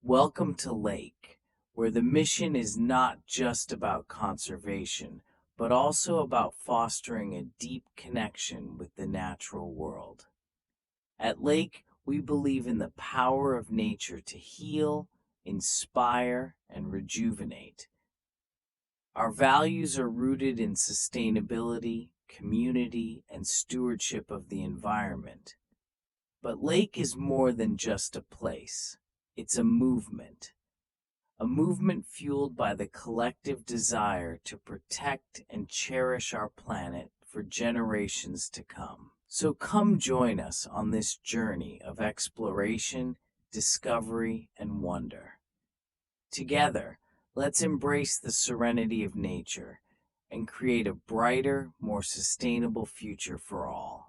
Welcome to Lake, where the mission is not just about conservation, but also about fostering a deep connection with the natural world. At Lake, we believe in the power of nature to heal, inspire, and rejuvenate. Our values are rooted in sustainability, community, and stewardship of the environment. But Lake is more than just a place, it's a movement fueled by the collective desire to protect and cherish our planet for generations to come. So come join us on this journey of exploration, discovery, and wonder. Together, let's embrace the serenity of nature and create a brighter, more sustainable future for all.